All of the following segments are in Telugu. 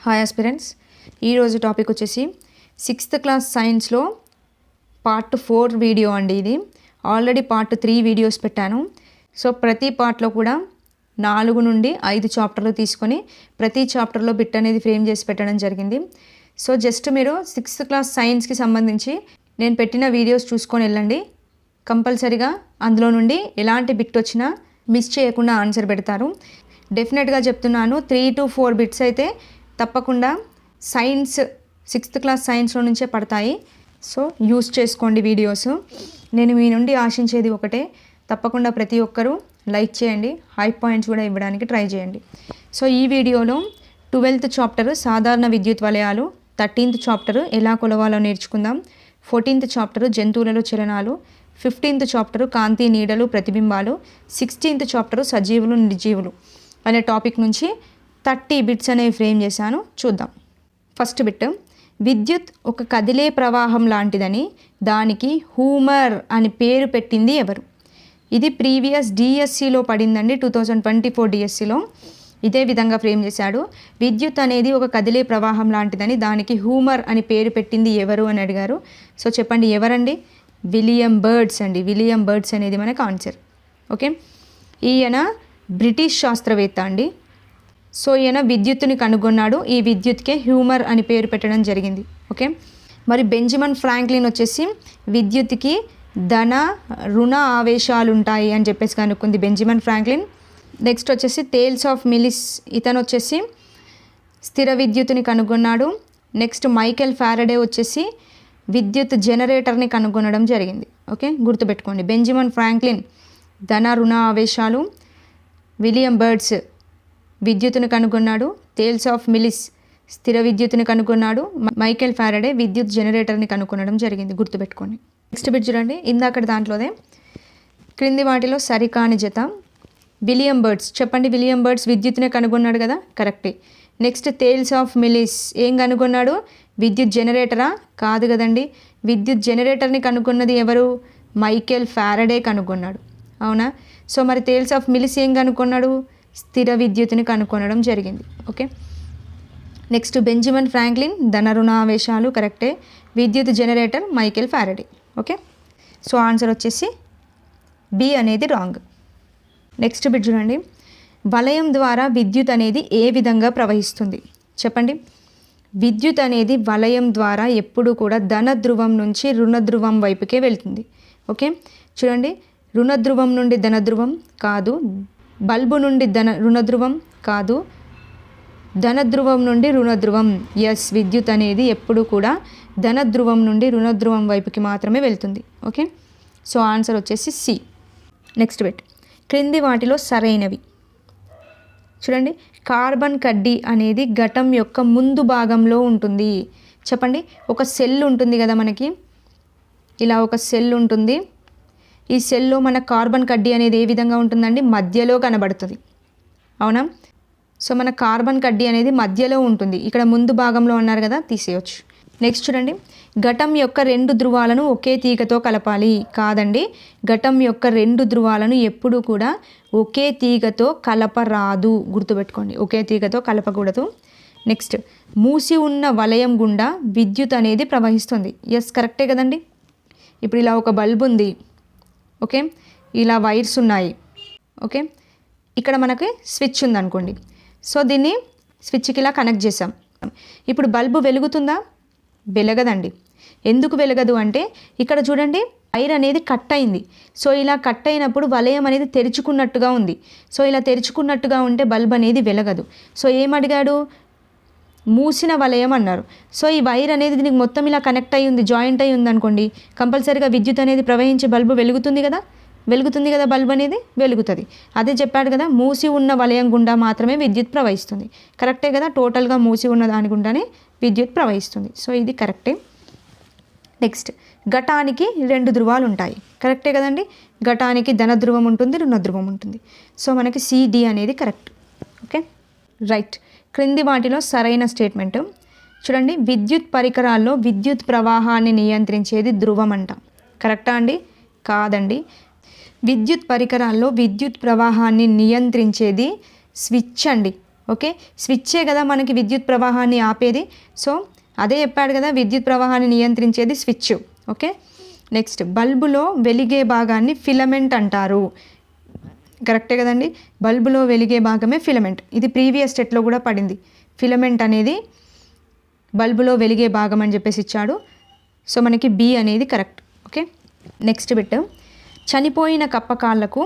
హాయ్ ఆస్పిరెంట్స్, ఈరోజు టాపిక్ వచ్చేసి 6th క్లాస్ సైన్స్లో పార్ట్ 4 వీడియో అండి. ఇది ఆల్రెడీ పార్ట్ 3 వీడియోస్ పెట్టాను. సో ప్రతి పార్ట్లో కూడా 4 నుండి 5 చాప్టర్లు తీసుకొని ప్రతి చాప్టర్లో బిట్ అనేది ఫ్రేమ్ చేసి పెట్టడం జరిగింది. సో జస్ట్ మీరు 6th క్లాస్ సైన్స్కి సంబంధించి నేను పెట్టిన వీడియోస్ చూసుకొని వెళ్ళండి. కంపల్సరీగా అందులో నుండి ఎలాంటి బిట్ వచ్చినా మిస్ చేయకుండా ఆన్సర్ పెడతారు. డెఫినెట్గా చెప్తున్నాను, 3 to 4 బిట్స్ అయితే తప్పకుండా సైన్స్ 6th క్లాస్ సైన్స్లో నుంచే పడతాయి. సో యూస్ చేసుకోండి వీడియోస్. నేను మీ నుండి ఆశించేది ఒకటే, తప్పకుండా ప్రతి ఒక్కరూ లైక్ చేయండి, హై పాయింట్స్ కూడా ఇవ్వడానికి ట్రై చేయండి. సో ఈ వీడియోలో 12th చాప్టరు సాధారణ విద్యుత్ వలయాలు, 13th చాప్టరు ఎలా కొలవాలో నేర్చుకుందాం, 14th చాప్టరు జంతువులలో చలనాలు, 15th చాప్టరు కాంతి నీడలు ప్రతిబింబాలు, 16th చాప్టరు సజీవులు నిర్జీవులు అనే టాపిక్ నుంచి 30 బిట్స్ అనేవి ఫ్రేమ్ చేశాను. చూద్దాం. ఫస్ట్ బిట్, విద్యుత్ ఒక కదిలే ప్రవాహం లాంటిదని దానికి హూమర్ అని పేరు పెట్టింది ఎవరు? ఇది ప్రీవియస్ డిఎస్సిలో పడిందండి, 2024 డిఎస్సిలో ఇదే విధంగా ఫ్రేమ్ చేశాడు. విద్యుత్ అనేది ఒక కదిలే ప్రవాహం లాంటిదని దానికి హూమర్ అని పేరు పెట్టింది ఎవరు అని అడిగారు. సో చెప్పండి ఎవరండి? విలియం బర్డ్స్ అండి. విలియం బర్డ్స్ అనేది మనకు ఆన్సర్. ఓకే, ఈయన బ్రిటిష్ శాస్త్రవేత్త అండి. సో ఈయన విద్యుత్తుని కనుగొన్నాడు. ఈ విద్యుత్కే హ్యూమర్ అని పేరు పెట్టడం జరిగింది. ఓకే, మరి బెంజమిన్ ఫ్రాంక్లిన్ వచ్చేసి విద్యుత్కి ధన రుణ ఆవేశాలు ఉంటాయి అని చెప్పేసి కనుక్కుంది బెంజమిన్ ఫ్రాంక్లిన్. నెక్స్ట్ వచ్చేసి థేల్స్ ఆఫ్ మిలిస్, ఇతను వచ్చేసి స్థిర విద్యుత్తుని కనుగొన్నాడు. నెక్స్ట్ మైకెల్ ఫారడే వచ్చేసి విద్యుత్ జనరేటర్ని కనుగొనడం జరిగింది. ఓకే, గుర్తుపెట్టుకోండి. బెంజమిన్ ఫ్రాంక్లిన్ ధన రుణ ఆవేశాలు, విలియం బర్డ్స్ విద్యుత్తును కనుగొన్నాడు, థేల్స్ ఆఫ్ మిలిస్ స్థిర విద్యుత్తుని కనుగొన్నాడు, మైకెల్ ఫారడే విద్యుత్ జనరేటర్ని కనుగొనడం జరిగింది. గుర్తుపెట్టుకోండి. నెక్స్ట్ బిట్ చూడండి, ఇందాకటి దాంట్లోదే క్రింది వాటిలో సరికాని జత. విలియం బర్డ్స్, చెప్పండి. విలియం బర్డ్స్ విద్యుత్తునే కనుగొన్నాడు కదా, కరెక్టే. నెక్స్ట్ థేల్స్ ఆఫ్ మిలిస్ ఏం కనుగొన్నాడు? విద్యుత్ జనరేటరా? కాదు కదండి. విద్యుత్ జనరేటర్ని కనుగొన్నది ఎవరు? మైకెల్ ఫారడే కనుగొన్నాడు, అవునా? సో మరి థేల్స్ ఆఫ్ మిలిస్ ఏం కనుగొన్నాడు? స్థిర విద్యుత్తుని కనుగొనడం జరిగింది. ఓకే, నెక్స్ట్ బెంజమిన్ ఫ్రాంక్లిన్ ధన రుణావేశాలు కరెక్టే. విద్యుత్ generator Michael Faraday. Okay, so answer వచ్చేసి బి అనేది రాంగ్. నెక్స్ట్ బిట్ చూడండి, వలయం ద్వారా విద్యుత్ అనేది ఏ విధంగా ప్రవహిస్తుంది? చెప్పండి. విద్యుత్ అనేది వలయం ద్వారా ఎప్పుడు కూడా ధన ధ్రువం నుంచి రుణ ధ్రువం వైపుకే వెళ్తుంది. ఓకే, చూడండి, రుణ ధ్రువం నుండి ధన ధ్రువం కాదు, బల్బు నుండి రుణ ధ్రువం కాదు, ధన ధ్రువం నుండి రుణ ధ్రువం. ఎస్, విద్యుత్ అనేది ఎప్పుడు కూడా ధన ధ్రువం నుండి రుణ ధ్రువం వైపుకి మాత్రమే వెళ్తుంది. ఓకే, సో ఆన్సర్ వచ్చేసి సి. నెక్స్ట్ బిట్, క్రింది వాటిలో సరైనవి. చూడండి, కార్బన్ కడ్డీ అనేది ఘటం యొక్క ముందు భాగంలో ఉంటుంది. చెప్పండి. ఒక సెల్ ఉంటుంది కదా మనకి, ఇలా ఒక సెల్ ఉంటుంది. ఈ సెల్లో మన కార్బన్ కడ్డీ అనేది ఏ విధంగా ఉంటుందండి? మధ్యలో కనబడుతుంది, అవునా? సో మన కార్బన్ కడ్డీ అనేది మధ్యలో ఉంటుంది. ఇక్కడ ముందు భాగంలో ఉన్నారు కదా, తీసేయచ్చు. నెక్స్ట్ చూడండి, ఘటం యొక్క 2 ధ్రువాలను ఒకే తీగతో కలపాలి. కాదండి, ఘటం యొక్క 2 ధ్రువాలను ఎప్పుడు కూడా ఒకే తీగతో కలపరాదు. గుర్తుపెట్టుకోండి, ఒకే తీగతో కలపకూడదు. నెక్స్ట్, మూసి ఉన్న వలయం గుండా విద్యుత్ అనేది ప్రవహిస్తుంది. ఎస్, కరెక్టే కదండి. ఇప్పుడు ఇలా ఒక బల్బ్ ఉంది. ఓకే, ఇలా వైర్స్ ఉన్నాయి. ఓకే, ఇక్కడ మనకి స్విచ్ ఉందనుకోండి. సో దీన్ని స్విచ్కి ఇలా కనెక్ట్ చేసాం. ఇప్పుడు బల్బు వెలుగుతుందా? వెలగదండి. ఎందుకు వెలగదు అంటే ఇక్కడ చూడండి, వైర్ అనేది కట్ అయింది. సో ఇలా కట్ అయినప్పుడు వలయం అనేది తెరుచుకున్నట్టుగా ఉంది. సో ఇలా తెరుచుకున్నట్టుగా ఉంటే బల్బ్ అనేది వెలగదు. సో ఏమడిగాడు? మూసిన వలయం అన్నారు. సో ఈ వైర్ అనేది దీనికి మొత్తం ఇలా కనెక్ట్ అయ్యి ఉంది, జాయింట్ అయ్యి ఉంది అనుకోండి, కంపల్సరీగా విద్యుత్ అనేది ప్రవహించే బల్బు వెలుగుతుంది కదా, వెలుగుతుంది కదా, బల్బ్ అనేది వెలుగుతుంది. అదే చెప్పాడు కదా, మూసి ఉన్న వలయం గుండా మాత్రమే విద్యుత్ ప్రవహిస్తుంది. కరెక్టే కదా, టోటల్గా మూసి ఉన్న దాని గుండానే విద్యుత్ ప్రవహిస్తుంది. సో ఇది కరెక్టే. నెక్స్ట్, ఘటానికి 2 ధ్రువాలు ఉంటాయి. కరెక్టే కదండి. ఘటానికి ధన ధ్రువం ఉంటుంది, రుణ ధ్రువం ఉంటుంది. సో మనకి సిడి అనేది కరెక్ట్. Okay, right. క్రింది వాటిలో సరైన స్టేట్మెంట్. చూడండి, విద్యుత్ పరికరాల్లో విద్యుత్ ప్రవాహాన్ని నియంత్రించేది ధ్రువం అంట. కరెక్టా అండి? కాదండి. విద్యుత్ పరికరాల్లో విద్యుత్ ప్రవాహాన్ని నియంత్రించేది స్విచ్ అండి. ఓకే, స్విచ్చే కదా మనకి విద్యుత్ ప్రవాహాన్ని ఆపేది. సో అదే చెప్పాడు కదా, విద్యుత్ ప్రవాహాన్ని నియంత్రించేది స్విచ్. ఓకే, నెక్స్ట్ బల్బులో వెలిగే భాగాన్ని ఫిలమెంట్ అంటారు. కరెక్టే కదండి, బల్బులో వెలిగే భాగమే ఫిలమెంట్. ఇది ప్రీవియస్ స్టెట్లో కూడా పడింది. ఫిలమెంట్ అనేది బల్బులో వెలిగే భాగం అని చెప్పేసి ఇచ్చాడు. సో మనకి బి అనేది కరెక్ట్. ఓకే, నెక్స్ట్ బిట్, చనిపోయిన కప్పకాళ్లకు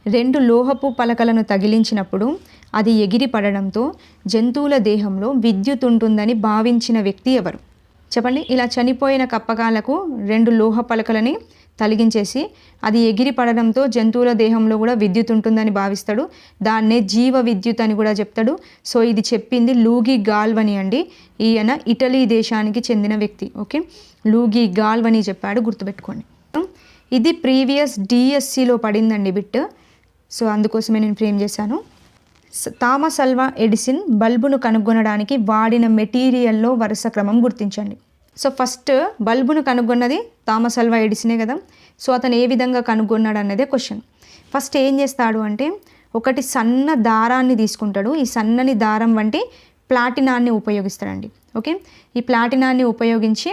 2 లోహపు పలకలను తగిలించినప్పుడు అది ఎగిరి పడడంతో జంతువుల దేహంలో విద్యుత్ ఉంటుందని భావించిన వ్యక్తి ఎవరు? చెప్పండి. ఇలా చనిపోయిన కప్పకాళ్లకు 2 లోహ పలకలని తలిగించేసి అది ఎగిరి పడడంతో జంతువుల దేహంలో కూడా విద్యుత్ ఉంటుందని భావిస్తాడు. దాన్నే జీవ విద్యుత్ అని కూడా చెప్తాడు. సో ఇది చెప్పింది లూగి గాల్వని అండి. ఈయన ఇటలీ దేశానికి చెందిన వ్యక్తి. ఓకే, లూగి గాల్వని చెప్పాడు, గుర్తుపెట్టుకోండి. ఇది ప్రీవియస్ డిఎస్సిలో పడిందండి బిట్. సో అందుకోసమే నేను ఫ్రేమ్ చేశాను. థామస్ అల్వా ఎడిసన్ బల్బును కనుగొనడానికి వాడిన మెటీరియల్లో వరుస క్రమం గుర్తించండి. సో ఫస్ట్ బల్బును కనుగొన్నది థామస్ అల్వా ఎడిసనే కదా. సో అతను ఏ విధంగా కనుగొన్నాడు అన్నదే క్వశ్చన్. ఫస్ట్ ఏం చేస్తాడు అంటే, ఒకటి సన్న దారాన్ని తీసుకుంటాడు. ఈ సన్నని దారం వంటి ప్లాటినాన్ని ఉపయోగిస్తాడండి. ఓకే, ఈ ప్లాటినాన్ని ఉపయోగించి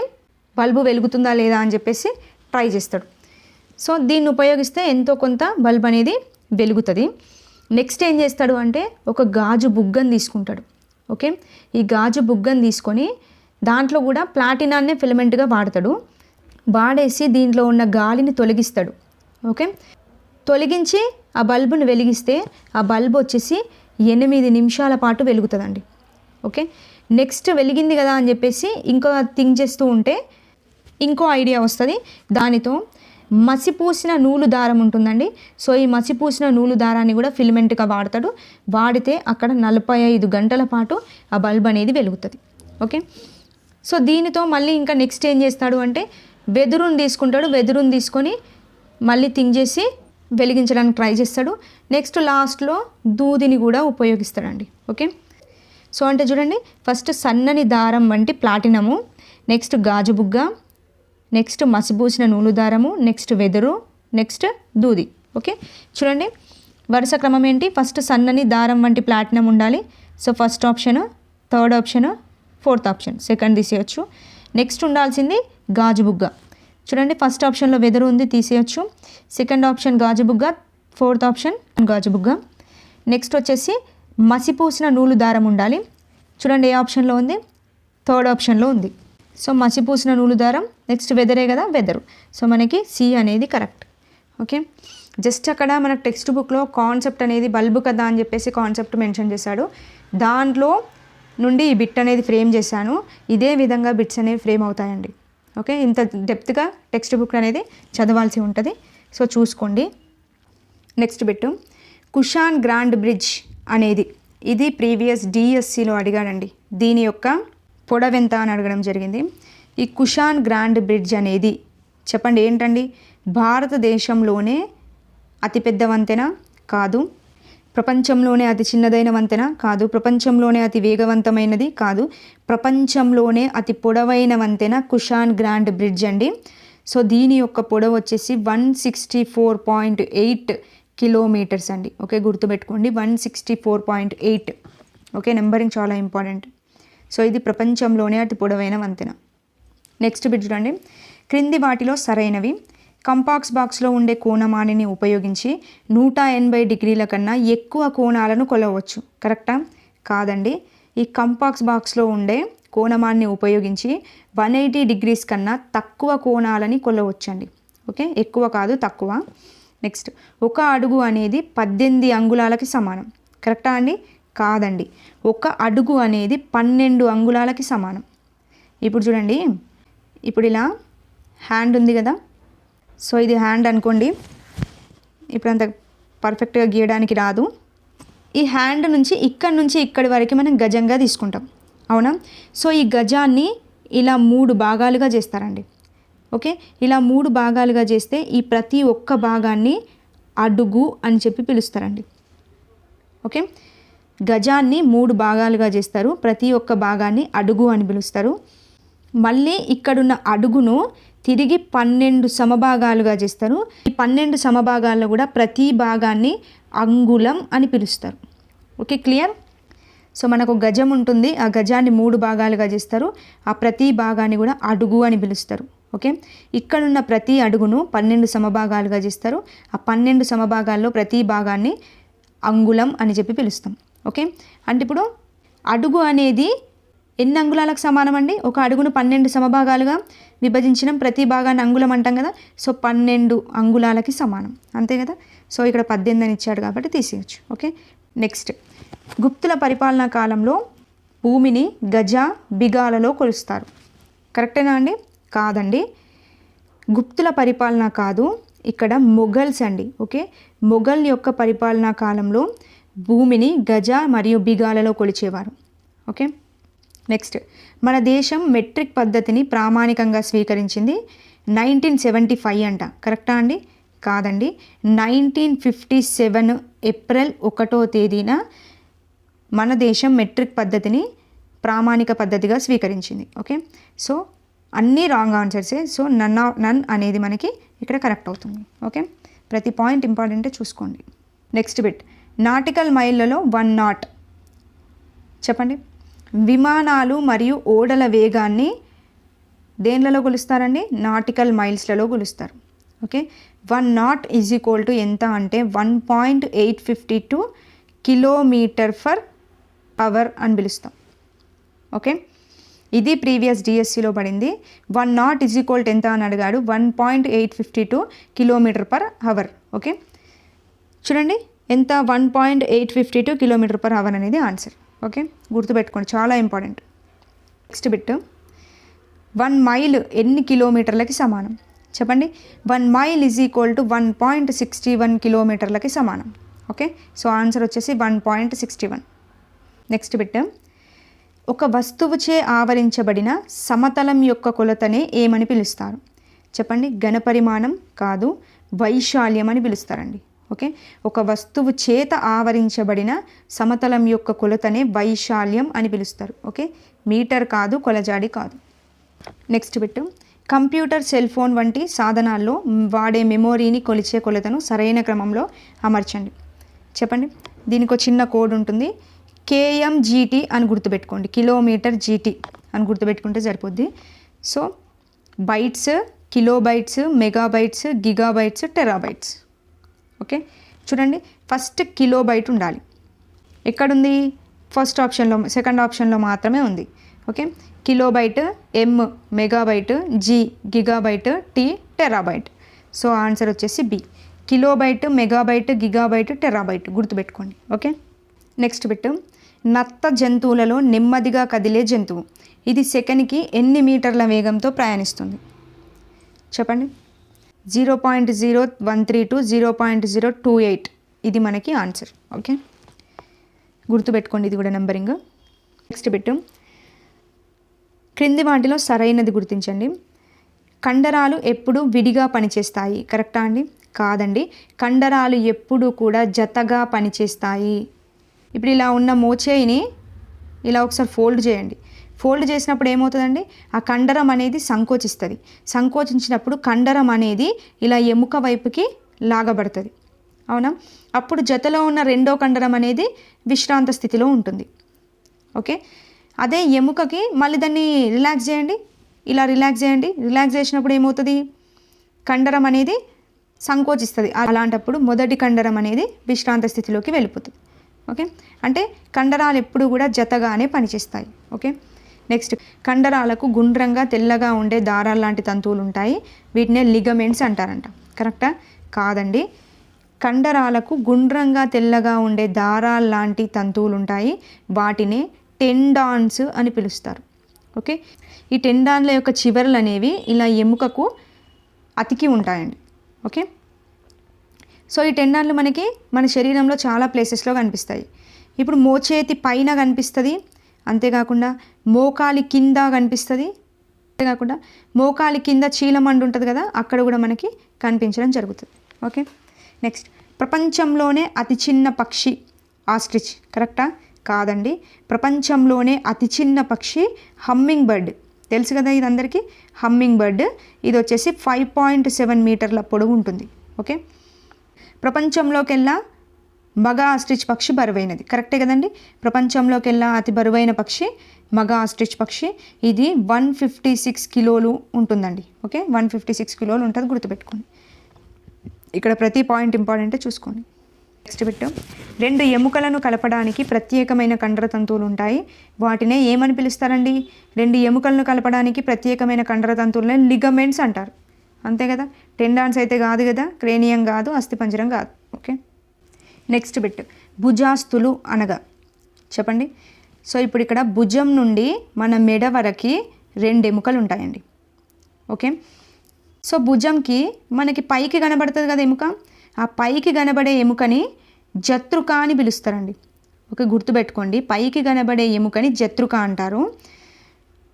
బల్బు వెలుగుతుందా లేదా అని చెప్పేసి ట్రై చేస్తాడు. సో దీన్ని ఉపయోగిస్తే ఎంతో కొంత బల్బ్ అనేది వెలుగుతుంది. నెక్స్ట్ ఏం చేస్తాడు అంటే, ఒక గాజు బుగ్గను తీసుకుంటాడు. ఓకే, ఈ గాజు బుగ్గను తీసుకొని దాంట్లో కూడా ప్లాటినాన్నే ఫిలమెంట్గా వాడతాడు. వాడేసి దీంట్లో ఉన్న గాలిని తొలగిస్తాడు. ఓకే, తొలగించి ఆ బల్బును వెలిగిస్తే ఆ బల్బు వచ్చేసి 8 నిమిషాల పాటు వెలుగుతుందండి. ఓకే, నెక్స్ట్ వెలిగింది కదా అని చెప్పేసి ఇంకో థింక్ చేస్తూ ఉంటే ఇంకో ఐడియా వస్తుంది. దానితో మసిపూసిన నూలు దారం ఉంటుందండి. సో ఈ మసిపూసిన నూలు దారాన్ని కూడా ఫిలమెంట్గా వాడతాడు. వాడితే అక్కడ 45 గంటల పాటు ఆ బల్బ్ అనేది వెలుగుతుంది. ఓకే, సో దీనితో మళ్ళీ ఇంకా నెక్స్ట్ ఏం చేస్తాడు అంటే, వెదురుని తీసుకుంటాడు. వెదురుని తీసుకొని మళ్ళీ థింక్ చేసి వెలిగించడానికి ట్రై చేస్తాడు. నెక్స్ట్ లాస్ట్లో దూదిని కూడా ఉపయోగిస్తాడండి. ఓకే, సో అంటే చూడండి, ఫస్ట్ సన్నని దారం వంటి ప్లాటినము, నెక్స్ట్ గాజు బుగ్గ, నెక్స్ట్ మసిపూసిన నూలు దారము, నెక్స్ట్ వెదురు, నెక్స్ట్ దూది. ఓకే, చూడండి వరుస క్రమం ఏంటి, ఫస్ట్ సన్నని దారం వంటి ప్లాటినం ఉండాలి. So first option, third option, fourth option, second తీసేయచ్చు. నెక్స్ట్ ఉండాల్సింది గాజు బుగ్గ. చూడండి ఫస్ట్ ఆప్షన్లో వెదురు ఉంది, తీసేయచ్చు. సెకండ్ ఆప్షన్ గాజు బుగ్గ, ఫోర్త్ ఆప్షన్ గాజు బుగ్గ. నెక్స్ట్ వచ్చేసి మసిపూసిన నూలు దారం ఉండాలి. చూడండి ఏ ఆప్షన్లో ఉంది, థర్డ్ ఆప్షన్లో ఉంది. సో మసిపూసిన నూలు దారం, నెక్స్ట్ వెదరే కదా, వెదరు. సో మనకి సి అనేది కరెక్ట్. ఓకే, జస్ట్ అక్కడ మన టెక్స్ట్ బుక్లో కాన్సెప్ట్ అనేది బల్బు కదా అని చెప్పేసి కాన్సెప్ట్ మెన్షన్ చేశాడు. దాంట్లో నుండి ఈ బిట్ అనేది ఫ్రేమ్ చేశాను. ఇదే విధంగా బిట్స్ అనేవి ఫ్రేమ్ అవుతాయండి. ఓకే, ఇంత డెప్త్గా టెక్స్ట్ బుక్ అనేది చదవాల్సి ఉంటుంది. సో చూసుకోండి. Next bit, cushion grand bridge అనేది ఇది ప్రీవియస్ డిఎస్సిలో అడిగాడండి. దీని యొక్క పొడవెంత అని అడగడం జరిగింది. ఈ కుషాన్ గ్రాండ్ బ్రిడ్జ్ అనేది చెప్పండి ఏంటండి, భారతదేశంలోనే అతిపెద్ద వంతెన కాదు, ప్రపంచంలోనే అతి చిన్నదైన వంతెన కాదు, ప్రపంచంలోనే అతి వేగవంతమైనది కాదు, ప్రపంచంలోనే అతి పొడవైన వంతెన కుషాన్ గ్రాండ్ బ్రిడ్జ్ అండి. సో దీని యొక్క పొడవు వచ్చేసి 164.8 కిలోమీటర్స్ అండి. ఓకే, గుర్తుపెట్టుకోండి 164.8. ఓకే, నెంబరింగ్ చాలా ఇంపార్టెంట్. సో ఇది ప్రపంచంలోనే అతి పొడవైన వంతెన. నెక్స్ట్ బిట్ చూడండి, క్రింది వాటిలో సరైనవి. కంపాక్స్ బాక్స్లో ఉండే కోణమానిని ఉపయోగించి 180 డిగ్రీల కన్నా ఎక్కువ కోణాలను కొలవచ్చు. కరెక్టా? కాదండి. ఈ కంపాక్స్ బాక్స్లో ఉండే కోణమాన్ని ఉపయోగించి 180 డిగ్రీస్ కన్నా తక్కువ కోణాలని కొలవచ్చండి. ఓకే, ఎక్కువ కాదు, తక్కువ. నెక్స్ట్, 1 అడుగు అనేది 18 అంగుళాలకి సమానం. కరెక్టా అండి? కాదండి. 1 అడుగు అనేది 12 అంగుళాలకి సమానం. ఇప్పుడు చూడండి, ఇప్పుడు ఇలా హ్యాండ్ ఉంది కదా, సో ఇది హ్యాండ్ అనుకోండి. ఇప్పుడు అంత పర్ఫెక్ట్గా గీయడానికి రాదు. ఈ హ్యాండ్ నుంచి ఇక్కడి వరకు మనం గజంగా తీసుకుంటాం, అవునా? సో ఈ గజాన్ని ఇలా 3 భాగాలుగా చేస్తారండి. ఓకే, ఇలా 3 భాగాలుగా చేస్తే ఈ ప్రతి ఒక్క భాగాన్ని అడుగు అని చెప్పి పిలుస్తారండి. ఓకే, గజాన్ని 3 భాగాలుగా చేస్తారు, ప్రతి ఒక్క భాగాన్ని అడుగు అని పిలుస్తారు. మళ్ళీ ఇక్కడున్న అడుగును తిరిగి 12 సమభాగాలుగా చేస్తారు. ఈ 12 సమభాగాల్లో కూడా ప్రతి భాగాన్ని అంగుళం అని పిలుస్తారు. Okay, clear? సో మనకు గజం ఉంటుంది, ఆ గజాన్ని 3 భాగాలుగా చేస్తారు. ఆ ప్రతి భాగాన్ని కూడా అడుగు అని పిలుస్తారు. ఓకే, ఇక్కడున్న ప్రతి అడుగును 12 సమభాగాలుగా చేస్తారు. ఆ 12 సమభాగాల్లో ప్రతి భాగాన్ని అంగుళం అని చెప్పి పిలుస్తాం. ఓకే, అంటే ఇప్పుడు అడుగు అనేది ఎన్ని అంగుళాలకు సమానం అండి? ఒక అడుగును 12 సమభాగాలుగా విభజించడం, ప్రతి భాగాన్ని అంగుళం అంటాం కదా. సో 12 అంగుళాలకి సమానం, అంతే కదా. సో ఇక్కడ 18 అని ఇచ్చాడు కాబట్టి తీసేయచ్చు. ఓకే, నెక్స్ట్, గుప్తుల పరిపాలనా కాలంలో భూమిని గజ బిగాలలో కొలుస్తారు. కరెక్టేనా అండి? కాదండి, గుప్తుల పరిపాలన కాదు, ఇక్కడ మొఘల్స్ అండి. ఓకే, మొఘల్ యొక్క పరిపాలనా కాలంలో భూమిని గజ మరియు బిగాలలో కొలిచేవారు. ఓకే, నెక్స్ట్, మన దేశం మెట్రిక్ పద్ధతిని ప్రామాణికంగా స్వీకరించింది 1975 అంట. కరెక్టా అండి? కాదండి, 1957 ఏప్రిల్ 1వ తేదీన మన దేశం మెట్రిక్ పద్ధతిని ప్రామాణిక పద్ధతిగా స్వీకరించింది. ఓకే, సో అన్నీ రాంగ్ ఆన్సర్సే. సో నన్ అనేది మనకి ఇక్కడ కరెక్ట్ అవుతుంది. ఓకే, ప్రతి పాయింట్ ఇంపార్టెంటే చూసుకోండి. నెక్స్ట్ బిట్, నాటికల్ మైళ్ళలో 1 నాట్ చెప్పండి. విమానాలు మరియు ఓడల వేగాన్ని దేనిలలో కొలుస్తారండి? నాటికల్ మైల్స్లలో కొలుస్తారు. Okay, 1 not is equal to ఎంత అంటే 1.852 km/h అని పిలుస్తాం. ఓకే, ఇది ప్రీవియస్ డిఎస్సిలో పడింది. 1 నాట్ ఈజ్ ఈక్వల్ టు ఎంత అని అడిగాడు, 1.852 km/h. ఓకే, చూడండి ఎంత, 1.852 km/h అనేది ఆన్సర్. ఓకే, గుర్తుపెట్టుకోండి, చాలా ఇంపార్టెంట్. నెక్స్ట్ బిట్, 1 మైల్ ఎన్ని కిలోమీటర్లకి సమానం? చెప్పండి. 1 మైల్ ఈజ్ ఈక్వల్ టు 1.61 కిలోమీటర్లకి సమానం. ఓకే, సో ఆన్సర్ వచ్చేసి 1.61. నెక్స్ట్ బిట్, ఒక వస్తువుచే ఆవరించబడిన సమతలం యొక్క కొలతనే ఏమని పిలుస్తారు? చెప్పండి. ఘనపరిమాణం కాదు, వైశాల్యం అని పిలుస్తారండి. ఓకే, ఒక వస్తువు చేత ఆవరించబడిన సమతలం యొక్క కొలతనే వైశాల్యం అని పిలుస్తారు. ఓకే, మీటర్ కాదు, కొలజాడి కాదు. Next bit, computer, cell phone వంటి సాధనాల్లో వాడే మెమొరీని కొలిచే కొలతను సరైన క్రమంలో అమర్చండి. చెప్పండి. దీనికి ఒక చిన్న కోడ్ ఉంటుంది, KMGT అని గుర్తుపెట్టుకోండి, కిలోమీటర్ జీటీ అని గుర్తుపెట్టుకుంటే సరిపోద్ది. So bytes, kilobytes, megabytes, gigabytes, terabytes. Okay, చూడండి, ఫస్ట్ కిలోబైట్ ఉండాలి. ఎక్కడుంది? ఫస్ట్ ఆప్షన్లో, సెకండ్ ఆప్షన్లో మాత్రమే ఉంది. Okay, kilobyte, M megabyte, G gigabyte, T terabyte. So answer వచ్చేసి B, kilobyte, megabyte, gigabyte, terabyte గుర్తుపెట్టుకోండి. ఓకే, నెక్స్ట్ బిట్, నత్త జంతువులలో నెమ్మదిగా కదిలే జంతువు. ఇది సెకన్కి ఎన్ని మీటర్ల వేగంతో ప్రయాణిస్తుంది? చెప్పండి. 0.0132 to 0.028 ఇది మనకి ఆన్సర్. ఓకే, గుర్తుపెట్టుకోండి, ఇది కూడా నెంబరింగ్. నెక్స్ట్ బిట్, క్రింది వాటిలో సరైనది గుర్తించండి. కండరాలు ఎప్పుడు విడిగా పనిచేస్తాయి? కరెక్టా అండి? కాదండి, కండరాలు ఎప్పుడు కూడా జతగా పనిచేస్తాయి. ఇప్పుడు ఇలా ఉన్న మోచేయిని ఇలా ఒకసారి ఫోల్డ్ చేయండి. ఫోల్డ్ చేసినప్పుడు ఏమవుతుందండి? ఆ కండరం అనేది సంకోచిస్తుంది. సంకోచించినప్పుడు కండరం అనేది ఇలా ఎముక వైపుకి లాగబడుతుంది, అవునా? అప్పుడు జతలో ఉన్న రెండో కండరం అనేది విశ్రాంత స్థితిలో ఉంటుంది. ఓకే, అదే ఎముకకి మళ్ళీ దాన్ని రిలాక్స్ చేయండి, ఇలా రిలాక్స్ చేయండి. రిలాక్స్ చేసినప్పుడు ఏమవుతుంది? కండరం అనేది సంకోచిస్తుంది. అలాంటప్పుడు మొదటి కండరం అనేది విశ్రాంత స్థితిలోకి వెళ్ళిపోతుంది. ఓకే, అంటే కండరాలు ఎప్పుడు కూడా జతగానే పనిచేస్తాయి. ఓకే, నెక్స్ట్, కండరాలకు గుండ్రంగా తెల్లగా ఉండే దారాలు లాంటి తంతువులు ఉంటాయి, వీటినే లిగమెంట్స్ అంటారంట. కరెక్టా? కాదండి, కండరాలకు గుండ్రంగా తెల్లగా ఉండే దారాలు లాంటి తంతువులు ఉంటాయి, వాటినే టెండాన్స్ అని పిలుస్తారు. ఓకే, ఈ టెండాన్ల యొక్క చివరలు అనేవి ఇలా ఎముకకు అతికి ఉంటాయండి. ఓకే, సో ఈ టెండాన్లు మనకి మన శరీరంలో చాలా ప్లేసెస్లో కనిపిస్తాయి. ఇప్పుడు మోచేతి పైన కనిపిస్తుంది, అంతేకాకుండా మోకాలి కింద కనిపిస్తుంది, అంతేకాకుండా మోకాలి కింద చీలమండు ఉంటుంది కదా, అక్కడ కూడా మనకి కనిపించడం జరుగుతుంది. ఓకే, నెక్స్ట్, ప్రపంచంలోనే అతి చిన్న పక్షి ఆస్ట్రిచ్. కరెక్టా? కాదండి, ప్రపంచంలోనే అతి చిన్న పక్షి హమ్మింగ్ బర్డ్. తెలుసు కదా ఇది అందరికీ, హమ్మింగ్ బర్డ్. ఇది వచ్చేసి 5.7 మీటర్ల పొడవు ఉంటుంది. ఓకే, ప్రపంచంలోకెల్లా మగ ఆస్ట్రిచ్ పక్షి బరువైనది. కరెక్టే కదండి. ప్రపంచంలోకెల్లా అతి బరువైన పక్షి మగ ఆస్ట్రిచ్ పక్షి. ఇది 156 కిలోలు ఉంటుందండి. ఓకే, 156 కిలోలు ఉంటుంది, గుర్తుపెట్టుకోండి. ఇక్కడ ప్రతి పాయింట్ ఇంపార్టెంటే చూసుకోండి. నెక్స్ట్ బిట్, 2 ఎముకలను కలపడానికి ప్రత్యేకమైన కండర తంతువులు ఉంటాయి. వాటినే ఏమని పిలుస్తారండి? 2 ఎముకలను కలపడానికి ప్రత్యేకమైన కండర తంతువులని లిగమెంట్స్ అంటారు. అంతే కదా. టెండాన్స్ అయితే కాదు కదా, క్రేనియం కాదు, అస్థిపంజరం కాదు. ఓకే, నెక్స్ట్ బిట్, భుజాస్తులు అనగా చెప్పండి. సో ఇప్పుడు ఇక్కడ భుజం నుండి మన మెడ వరకు 2 ఎముకలు ఉంటాయండి. ఓకే, సో భుజంకి మనకి పైకి కనబడుతుంది కదా ఎముక, ఆ పైకి కనబడే ఎముకని జత్రుక అని పిలుస్తారండి. ఓకే, గుర్తుపెట్టుకోండి, పైకి కనబడే ఎముకని జత్రుక అంటారు.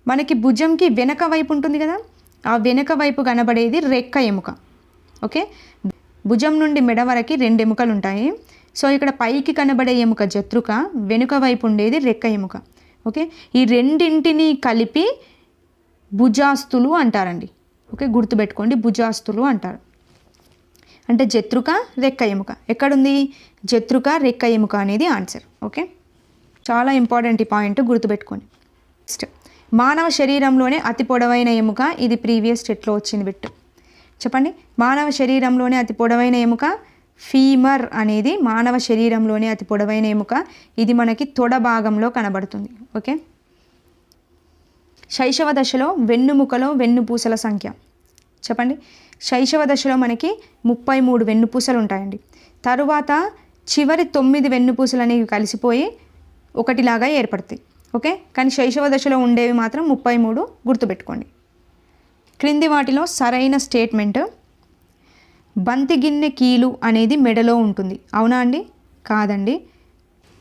మనకి భుజంకి వెనక వైపు ఉంటుంది కదా, ఆ వెనక వైపు కనబడేది రెక్క ఎముక. ఓకే, భుజం నుండి మెడ వరకు 2 ఎముకలు ఉంటాయి. సో ఇక్కడ పైకి కనబడే ఎముక జత్రుక, వెనుక వైపు ఉండేది రెక్క ఎముక. ఓకే, ఈ రెండింటిని కలిపి భుజాస్తులు అంటారండి. ఓకే, గుర్తుపెట్టుకోండి, భుజాస్తులు అంటారు. అంటే జత్రుక, రెక్క ఎముక. ఎక్కడుంది? జత్రుక, రెక్క ఎముక అనేది ఆన్సర్. ఓకే, చాలా ఇంపార్టెంట్ ఈ పాయింట్, గుర్తుపెట్టుకోండి. నెక్స్ట్, మానవ శరీరంలోనే అతి పొడవైన ఎముక. ఇది ప్రీవియస్ సెట్లో వచ్చింది బిట్. చెప్పండి, మానవ శరీరంలోనే అతి పొడవైన ఎముక ఫీమర్ అనేది మానవ శరీరంలోనే అతి పొడవైన ఎముక. ఇది మనకి తొడ భాగంలో కనబడుతుంది. ఓకే, శైశవ దశలో వెన్నుముకలో వెన్నుపూసల సంఖ్య చెప్పండి. శైశవ దశలో మనకి 33 వెన్నుపూసలు ఉంటాయండి. తరువాత చివరి 9 వెన్నుపూసలు అనేవి కలిసిపోయి ఒకటిలాగా ఏర్పడతాయి. ఓకే, కానీ శైశవ దశలో ఉండేవి మాత్రం 33, గుర్తుపెట్టుకోండి. క్రింది వాటిలో సరైన స్టేట్మెంట్, బంతి గిన్నె కీలు అనేది మెడలో ఉంటుంది. అవునా అండి? కాదండి.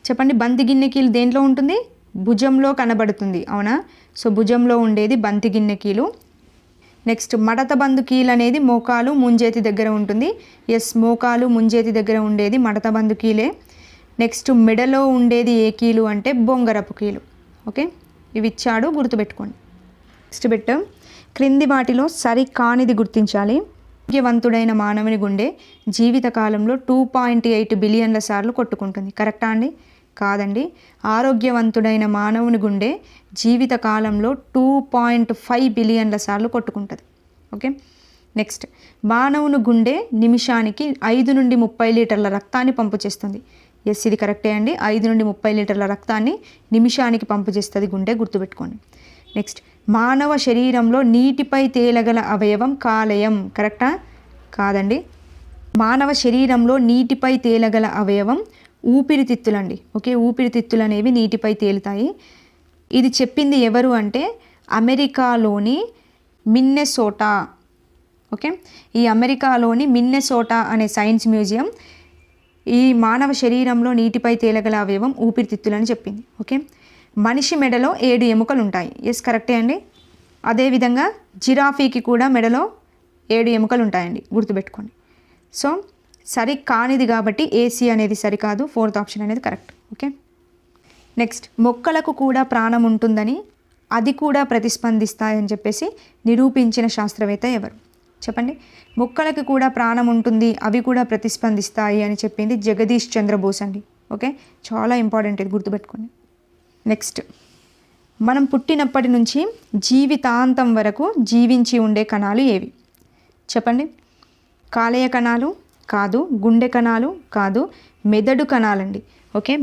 చెప్పండి, బంతి గిన్నె కీలు దేంట్లో ఉంటుంది? భుజంలో కనబడుతుంది. అవునా? సో భుజంలో ఉండేది బంతి గిన్నె కీలు. నెక్స్ట్, మడత బందు కీలు అనేది మోకాలు ముంజేతి దగ్గర ఉంటుంది. ఎస్, మోకాలు ముంజేతి దగ్గర ఉండేది మడత బందు కీలే. నెక్స్ట్, మెడలో ఉండేది ఏ కీలు అంటే బొంగరపు కీలు. ఓకే, ఇవి ఇచ్చాడు, గుర్తుపెట్టుకోండి. నెక్స్ట్ బిట్, క్రింది వాటిలో సరి కానిది గుర్తించాలి. ఆరోగ్యవంతుడైన మానవుని గుండె జీవితకాలంలో 2.8 బిలియన్ల సార్లు కొట్టుకుంటుంది. కరెక్టా అండి? కాదండి. ఆరోగ్యవంతుడైన మానవుని గుండె జీవితకాలంలో 2.5 బిలియన్ల సార్లు కొట్టుకుంటుంది. ఓకే, నెక్స్ట్, మానవుని గుండె నిమిషానికి 5 నుండి 30 లీటర్ల రక్తాన్ని పంపు చేస్తుంది. ఎస్, ఇది కరెక్టే అండి. 5 నుండి 30 లీటర్ల రక్తాన్ని నిమిషానికి పంపు చేస్తుంది గుండె, గుర్తుపెట్టుకోండి. నెక్స్ట్, మానవ శరీరంలో నీటిపై తేలగల అవయవం కాలేయం. కరెక్టా? కాదండి. మానవ శరీరంలో నీటిపై తేలగల అవయవం ఊపిరితిత్తులండి. ఓకే, ఊపిరితిత్తులు అనేవి నీటిపై తేలుతాయి. ఇది చెప్పింది ఎవరు అంటే అమెరికాలోని మిన్నెసోటా. ఓకే, ఈ అమెరికాలోని మిన్నెసోటా అనే సైన్స్ మ్యూజియం ఈ మానవ శరీరంలో నీటిపై తేలగల అవయవం ఊపిరితిత్తులని చెప్పింది. ఓకే, మనిషి మెడలో 7 ఎముకలు ఉంటాయి. ఎస్, కరెక్టే అండి. అదేవిధంగా జిరాఫీకి కూడా మెడలో 7 ఎముకలు ఉంటాయండి, గుర్తుపెట్టుకోండి. సో సరి కానిది కాబట్టి ఏసీ అనేది సరికాదు, 4th ఆప్షన్ అనేది కరెక్ట్. ఓకే, నెక్స్ట్, మొక్కలకు కూడా ప్రాణం ఉంటుందని అది కూడా ప్రతిస్పందిస్తాయని చెప్పేసి నిరూపించిన శాస్త్రవేత్త ఎవరు? చెప్పండి. మొక్కలకు కూడా ప్రాణం ఉంటుంది, అవి కూడా ప్రతిస్పందిస్తాయి అని చెప్పింది జగదీష్ చంద్రబోస్ అండి. ఓకే, చాలా ఇంపార్టెంట్, ఇది గుర్తుపెట్టుకోండి. నెక్స్ట్, మనం పుట్టినప్పటి నుంచి జీవితాంతం వరకు జీవించి ఉండే కణాలు ఏవి? చెప్పండి. కాలేయ కణాలు కాదు, గుండె కణాలు కాదు, మెదడు కణాలండి. ఓకే,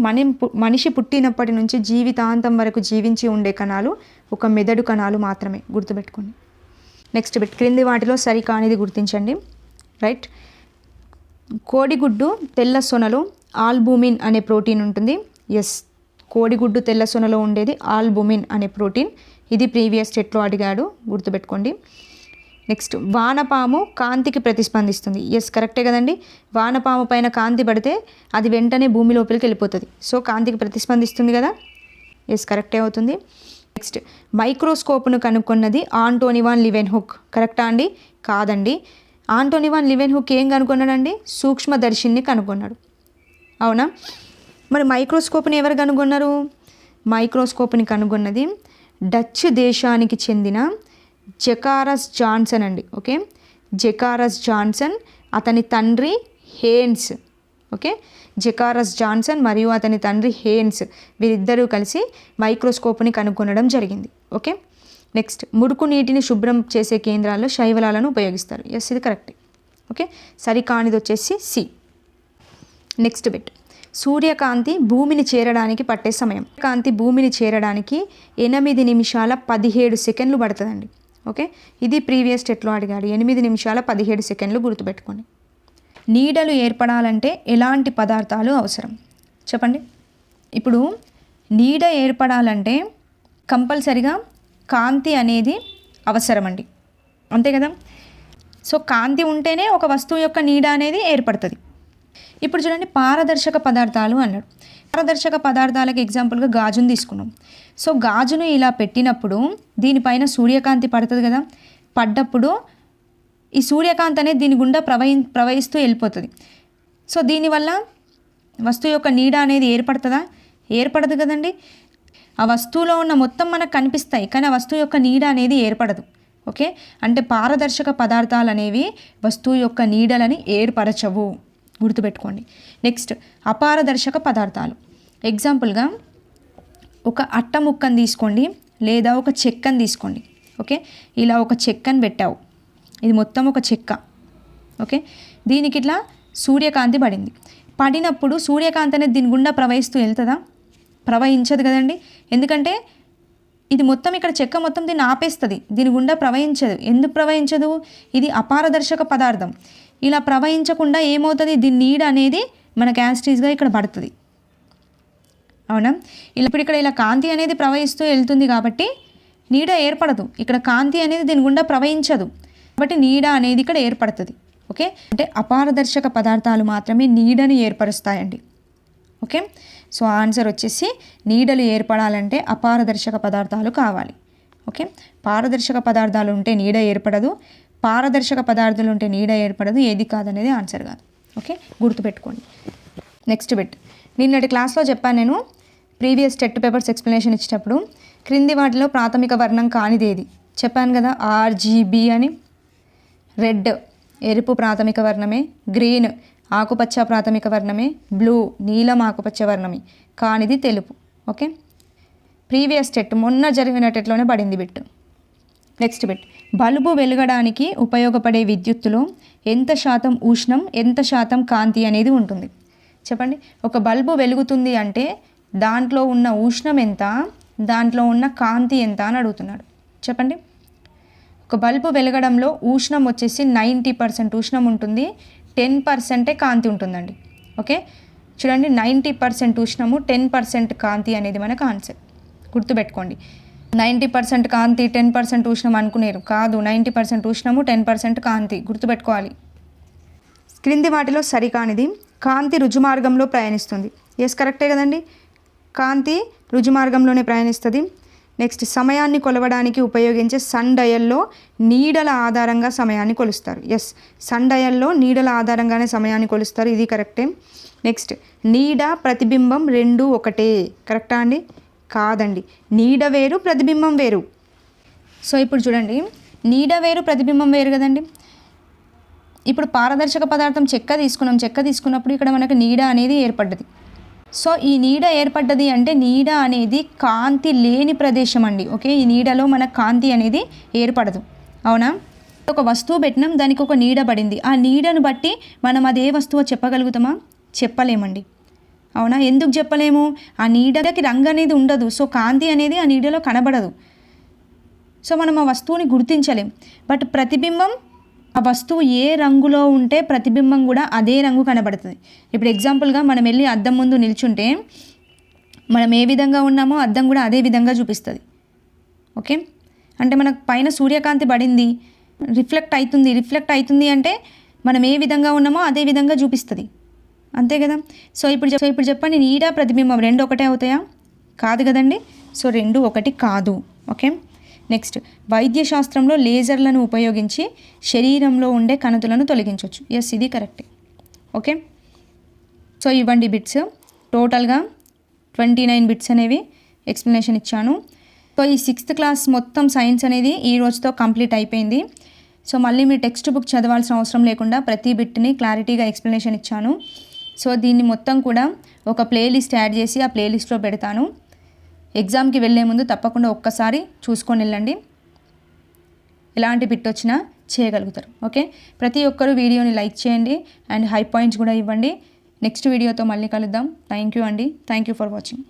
మనిషి పుట్టినప్పటి నుంచి జీవితాంతం వరకు జీవించి ఉండే కణాలు ఒక మెదడు కణాలు మాత్రమే, గుర్తుపెట్టుకోండి. నెక్స్ట్ బిట్, క్రింది వాటిలో సరి కానిది గుర్తించండి. రైట్, కోడిగుడ్డు తెల్ల సొనలో ఆల్బుమిన్ అనే ప్రోటీన్ ఉంటుంది. ఎస్, కోడిగుడ్డు తెల్ల సొనలో ఉండేది ఆల్బుమిన్ అనే ప్రోటీన్. ఇది ప్రీవియస్ సెట్లో అడిగాడు, గుర్తుపెట్టుకోండి. నెక్స్ట్, వానపాము కాంతికి ప్రతిస్పందిస్తుంది. ఎస్, కరెక్టే కదండి. వానపాము పైన కాంతి పడితే అది వెంటనే భూమి లోపలికి వెళ్ళిపోతుంది. సో కాంతికి ప్రతిస్పందిస్తుంది కదా. ఎస్, కరెక్టే అవుతుంది. నెక్స్ట్, మైక్రోస్కోప్ను కనుక్కున్నది ఆంటోనీ వాన్ లీవెన్హుక్. కరెక్టా అండి? కాదండి. ఆంటోనీ వాన్ లీవెన్హుక్ ఏం కనుక్కున్నాడండి? సూక్ష్మదర్శిని కనుగొన్నాడు. అవునా? మరి మైక్రోస్కోప్ని ఎవరు కనుగొన్నారు? మైక్రోస్కోప్ని కనుగొన్నది డచ్ దేశానికి చెందిన జకారస్ జాన్సన్ అండి. ఓకే, జకారస్ జాన్సన్, అతని తండ్రి హేన్స్. ఓకే, జకారస్ జాన్సన్ మరియు అతని తండ్రి హేన్స్ వీరిద్దరూ కలిసి మైక్రోస్కోప్ని కనుగొనడం జరిగింది. ఓకే, నెక్స్ట్ మురుకు నీటిని శుభ్రం చేసే కేంద్రాల్లో శైవలాలను ఉపయోగిస్తారు. ఎస్, ఇది కరెక్ట్. ఓకే, సరికానిది వచ్చేసి సి. నెక్స్ట్ బిట్, సూర్యకాంతి భూమిని చేరడానికి పట్టే సమయం. కాంతి భూమిని చేరడానికి 8 నిమిషాల 17 సెకండ్లు పడుతుందండి. ఓకే, ఇది ప్రీవియస్ టెట్లో అడిగాడు. 8 నిమిషాల 17 సెకండ్లు గుర్తుపెట్టుకోండి. నీడలు ఏర్పడాలంటే ఎలాంటి పదార్థాలు అవసరం చెప్పండి. ఇప్పుడు నీడ ఏర్పడాలంటే కంపల్సరిగా కాంతి అనేది అవసరం అండి, అంతే కదా. సో కాంతి ఉంటేనే ఒక వస్తువు యొక్క నీడ అనేది ఏర్పడుతుంది. ఇప్పుడు చూడండి, పారదర్శక పదార్థాలు అన్నాడు. పారదర్శక పదార్థాలకు ఎగ్జాంపుల్గా గాజును తీసుకున్నాం. సో గాజును ఇలా పెట్టినప్పుడు దీనిపైన సూర్యకాంతి పడుతుంది కదా, పడ్డప్పుడు ఈ సూర్యకాంతి అనేది దీని గుండా ప్రవహిస్తూ వెళ్ళిపోతుంది. సో దీనివల్ల వస్తువు యొక్క నీడ అనేది ఏర్పడుతుందా? ఏర్పడదు కదండి. ఆ వస్తువులో ఉన్న మొత్తం మనకు కనిపిస్తాయి, కానీ ఆ వస్తువు యొక్క నీడ అనేది ఏర్పడదు. ఓకే, అంటే పారదర్శక పదార్థాలు అనేవి వస్తువు యొక్క నీడలని ఏర్పరచవు, గుర్తుపెట్టుకోండి. నెక్స్ట్, అపారదర్శక పదార్థాలు. ఎగ్జాంపుల్గా ఒక అట్ట ముక్కను తీసుకోండి, లేదా ఒక చెక్కను తీసుకోండి. ఓకే, ఇలా ఒక చెక్కను పెట్టావు, ఇది మొత్తం ఒక చెక్క. ఓకే, దీనికి ఇట్లా సూర్యకాంతి పడింది. పడినప్పుడు సూర్యకాంతి అనేది దీని గుండా ప్రవహిస్తూ వెళ్తుందా? ప్రవహించదు కదండి. ఎందుకంటే ఇది మొత్తం ఇక్కడ చెక్క మొత్తం దీన్ని ఆపేస్తుంది, దీని గుండా ప్రవహించదు. ఎందుకు ప్రవహించదు? ఇది అపారదర్శక పదార్థం. ఇలా ప్రవహించకుండా ఏమవుతుంది, దీని నీడ అనేది మనకు యాస్టీస్గా ఇక్కడ పడుతుంది, అవునా. ఇప్పుడు ఇక్కడ ఇలా కాంతి అనేది ప్రవహిస్తూ వెళ్తుంది కాబట్టి నీడ ఏర్పడదు. ఇక్కడ కాంతి అనేది దీని గుండా ప్రవహించదు కాబట్టి నీడ అనేది ఇక్కడ ఏర్పడుతుంది. ఓకే, అంటే అపారదర్శక పదార్థాలు మాత్రమే నీడని ఏర్పరుస్తాయండి. ఓకే, సో ఆన్సర్ వచ్చేసి నీడలు ఏర్పడాలంటే అపారదర్శక పదార్థాలు కావాలి. ఓకే, పారదర్శక పదార్థాలు ఉంటే నీడ ఏర్పడదు, పారదర్శక పదార్థాలు ఉంటే నీడ ఏర్పడదు, ఏది కాదనేది ఆన్సర్ కాదు. ఓకే, గుర్తుపెట్టుకోండి. నెక్స్ట్ బిట్, నిన్నటి క్లాస్లో చెప్పాను నేను, ప్రీవియస్ టెట్ పేపర్స్ ఎక్స్ప్లెనేషన్ ఇచ్చేటప్పుడు క్రింది వాటిలో ప్రాథమిక వర్ణం కానిది ఏది చెప్పాను కదా. ఆర్జీబీ అని, రెడ్ ఎరుపు ప్రాథమిక వర్ణమే, గ్రీన్ ఆకుపచ్చ ప్రాథమిక వర్ణమే, బ్లూ నీలం ఆకుపచ్చ వర్ణమే, కానిది తెలుపు. ఓకే, ప్రీవియస్ టెట్ మొన్న జరిగిన టెట్లోనే పడింది బిట్. నెక్స్ట్ బిట్, బల్బు వెలగడానికి ఉపయోగపడే విద్యుత్తులో ఎంత శాతం ఉష్ణం, ఎంత శాతం కాంతి అనేది ఉంటుంది చెప్పండి. ఒక బల్బు వెలుగుతుంది అంటే దాంట్లో ఉన్న ఉష్ణం ఎంత, దాంట్లో ఉన్న కాంతి ఎంత అని అడుగుతున్నాడు. చెప్పండి. ఒక బల్బు వెలగడంలో ఉష్ణం వచ్చేసి 90% ఉష్ణం ఉంటుంది, 10% కాంతి ఉంటుందండి. ఓకే, చూడండి, 90% ఉష్ణము, 10% కాంతి అనేది మనకు ఆన్సర్. గుర్తుపెట్టుకోండి, 90% కాంతి 10% ఉష్ణం అనుకునేరు కాదు, 90% ఉష్ణము 10% కాంతి, గుర్తుపెట్టుకోవాలి. క్రింది వాటిలో సరికానిది, కాంతి రుజుమార్గంలో ప్రయాణిస్తుంది. ఎస్, కరెక్టే కదండి, కాంతి రుజుమార్గంలోనే ప్రయాణిస్తుంది. నెక్స్ట్, సమయాన్ని కొలవడానికి ఉపయోగించే సన్ డయల్లో నీడల ఆధారంగా సమయాన్ని కొలుస్తారు. ఎస్, సన్ డయల్లో నీడల ఆధారంగానే సమయాన్ని కొలుస్తారు, ఇది కరెక్టే. నెక్స్ట్, నీడ ప్రతిబింబం రెండు ఒకటే, కరెక్టా అండి? కాదండి, నీడ వేరు ప్రతిబింబం వేరు. సో ఇప్పుడు చూడండి, నీడ వేరు ప్రతిబింబం వేరు కదండి. ఇప్పుడు పారదర్శక పదార్థం చెక్క తీసుకున్నాం, చెక్క తీసుకున్నప్పుడు ఇక్కడ మనకు నీడ అనేది ఏర్పడ్డది. సో ఈ నీడ ఏర్పడ్డది అంటే నీడ అనేది కాంతి లేని ప్రదేశం అండి. ఓకే, ఈ నీడలో మన కాంతి అనేది ఏర్పడదు, అవునా. ఒక వస్తువు పెట్టినాం, దానికి ఒక నీడ పడింది, ఆ నీడను బట్టి మనం అది ఏ వస్తువు చెప్పగలుగుతామా? చెప్పలేమండి, అవునా. ఎందుకు చెప్పలేము? ఆ నీడకి రంగు అనేది ఉండదు, సో కాంతి అనేది ఆ నీడలో కనబడదు, సో మనం ఆ వస్తువుని గుర్తించలేం. బట్ ప్రతిబింబం, ఆ వస్తువు ఏ రంగులో ఉంటే ప్రతిబింబం కూడా అదే రంగు కనబడుతుంది. ఇప్పుడు ఎగ్జాంపుల్గా మనం వెళ్ళి అద్దం ముందు నిల్చుంటే మనం ఏ విధంగా ఉన్నామో అద్దం కూడా అదే విధంగా చూపిస్తుంది. ఓకే, అంటే మనకు పైన సూర్యకాంతి పడింది, రిఫ్లెక్ట్ అవుతుంది అంటే మనం ఏ విధంగా ఉన్నామో అదే విధంగా చూపిస్తుంది, అంతే కదా. సో ఇప్పుడు చెప్పండి, నీడ ప్రతిబింబం రెండు ఒకటే అవుతాయా? కాదు కదండి. సో రెండు ఒకటి కాదు. ఓకే, నెక్స్ట్, వైద్యశాస్త్రంలో లేజర్లను ఉపయోగించి శరీరంలో ఉండే కణతులను తొలగించవచ్చు. ఎస్, ఇది కరెక్టే. ఓకే, సో ఇవ్వండి బిట్స్, టోటల్గా 29 బిట్స్ అనేవి ఎక్స్ప్లెనేషన్ ఇచ్చాను. సో ఈ 6th క్లాస్ మొత్తం సైన్స్ అనేది ఈ రోజుతో కంప్లీట్ అయిపోయింది. సో మళ్ళీ మీరు టెక్స్ట్ బుక్ చదవాల్సిన అవసరం లేకుండా ప్రతి బిట్ని క్లారిటీగా ఎక్స్ప్లెనేషన్ ఇచ్చాను. సో దీన్ని మొత్తం కూడా ఒక ప్లేలిస్ట్ యాడ్ చేసి ఆ ప్లేలిస్ట్లో పెడతాను. ఎగ్జామ్కి వెళ్ళే ముందు తప్పకుండా ఒక్కసారి చూసుకొని వెళ్ళండి, ఎలాంటి బిట్ వచ్చినా చేయగలుగుతారు. ఓకే, ప్రతి ఒక్కరూ వీడియోని లైక్ చేయండి అండ్ హై పాయింట్స్ కూడా ఇవ్వండి. నెక్స్ట్ వీడియోతో మళ్ళీ కలుద్దాం. థ్యాంక్ యూ అండి. Thank you for watching.